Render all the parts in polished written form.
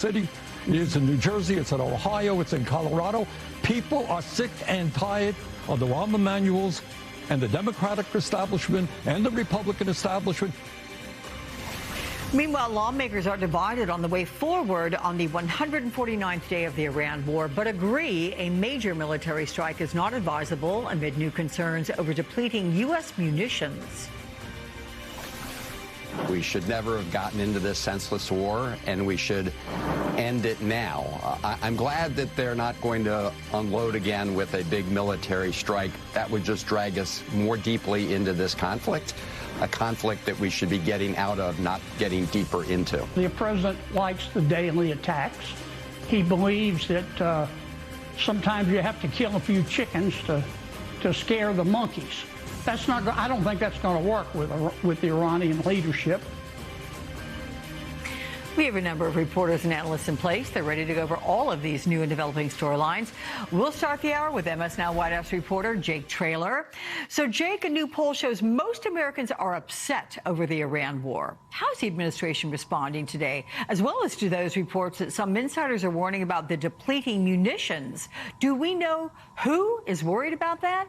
City, it's in New Jersey, it's in Ohio, it's in Colorado. People are sick and tired of the Rahm Emanuels and the Democratic establishment and the Republican establishment. Meanwhile, lawmakers are divided on the way forward on the 149th day of the Iran war, but agree a major military strike is not advisable amid new concerns over depleting U.S. munitions. We should never have gotten into this senseless war, and we should end it now. I'm glad that they're not going to unload again with a big military strike. That would just drag us more deeply into this conflict, a conflict that we should be getting out of, not getting deeper into. The president likes the daily attacks. He believes that sometimes you have to kill a few chickens to scare the monkeys. That's not. I don't think that's going to work with the Iranian leadership. We have a number of reporters and analysts in place. They're ready to go over all of these new and developing storylines. We'll start the hour with MS Now White House reporter Jake Traylor. So, Jake, a new poll shows most Americans are upset over the Iran war. How's the administration responding today, as well as to those reports that some insiders are warning about the depleting munitions? Do we know who is worried about that?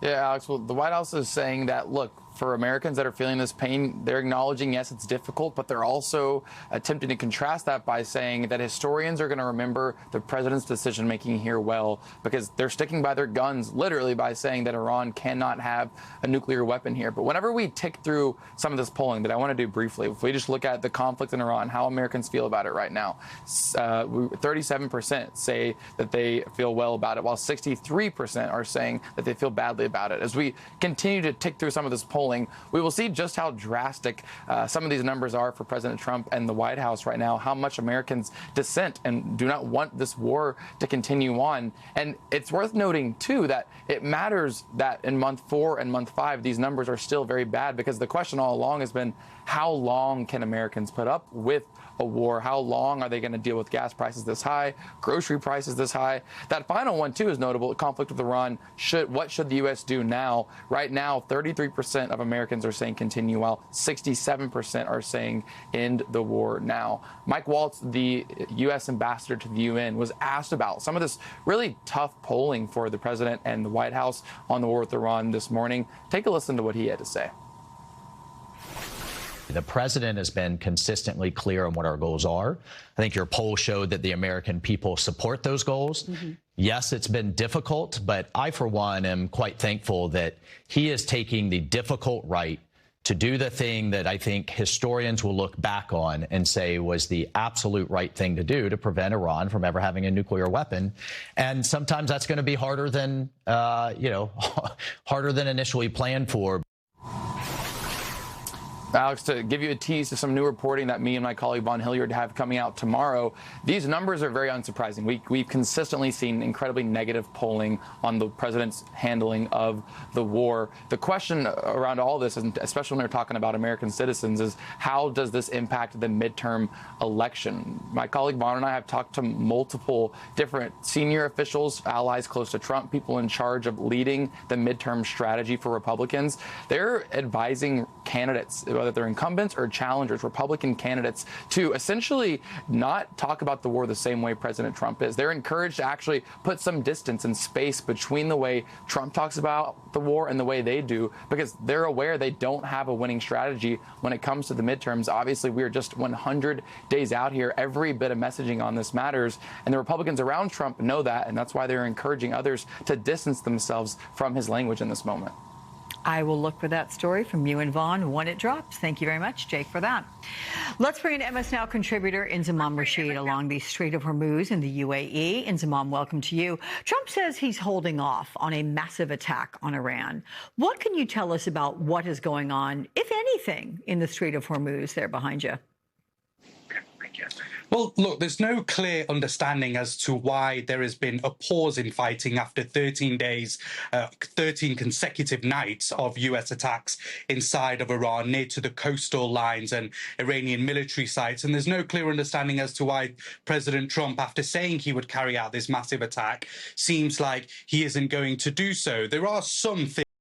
Yeah, Alex, well, the White House is saying that, look, for Americans that are feeling this pain, they're acknowledging, yes, it's difficult, but they're also attempting to contrast that by saying that historians are going to remember the president's decision-making here well, because they're sticking by their guns, literally, by saying that Iran cannot have a nuclear weapon here. But whenever we tick through some of this polling that I want to do briefly, if we just look at the conflict in Iran, how Americans feel about it right now, 37% say that they feel well about it, while 63% are saying that they feel badly about it. As we continue to tick through some of this polling, we will see just how drastic some of these numbers are for President Trump and the White House right now, how much Americans dissent and do not want this war to continue on. And it's worth noting, too, that it matters that in month 4 and month 5, these numbers are still very bad, because the question all along has been, how long can Americans put up with a war? How long are they going to deal with gas prices this high, grocery prices this high? That final one, too, is notable. Conflict with Iran. What should the U.S. do now? Right now, 33% of Americans are saying continue, while 67% are saying end the war now. Mike Waltz, the U.S. ambassador to the UN, was asked about some of this really tough polling for the president and the White House on the war with Iran this morning. Take a listen to what he had to say. The president has been consistently clear on what our goals are. I think your poll showed that the American people support those goals. Yes, it's been difficult, but I, for one, am quite thankful that he is taking the difficult right to do the thing that I think historians will look back on and say was the absolute right thing to do to prevent Iran from ever having a nuclear weapon. And sometimes that's going to be harder than, harder than initially planned for. Alex, to give you a tease to some new reporting that me and my colleague Vaughn Hilliard have coming out tomorrow, these numbers are very unsurprising. We've consistently seen incredibly negative polling on the president's handling of the war. The question around all this, and especially when we're talking about American citizens, is how does this impact the midterm election? My colleague Vaughn and I have talked to multiple different senior officials, allies close to Trump, people in charge of leading the midterm strategy for Republicans. They're advising candidates, whether they're incumbents or challengers, Republican candidates, to essentially not talk about the war the same way President Trump is. They're encouraged to actually put some distance and space between the way Trump talks about the war and the way they do, because they're aware they don't have a winning strategy when it comes to the midterms. Obviously, we're just 100 days out here. Every bit of messaging on this matters, and the Republicans around Trump know that, and that's why they're encouraging others to distance themselves from his language in this moment. I will look for that story from you and Vaughn when it drops. Thank you very much, Jake, for that. Let's bring in MS Now contributor Inzamam Rashid along the Strait of Hormuz in the UAE. Inzamam, welcome to you. Trump says he's holding off on a massive attack on Iran. What can you tell us about what is going on, if anything, in the Strait of Hormuz there behind you? Well, look, there's no clear understanding as to why there has been a pause in fighting after 13 days, 13 consecutive nights of U.S. attacks inside of Iran, near to the coastal lines and Iranian military sites. And there's no clear understanding as to why President Trump, after saying he would carry out this massive attack, seems like he isn't going to do so. There are some things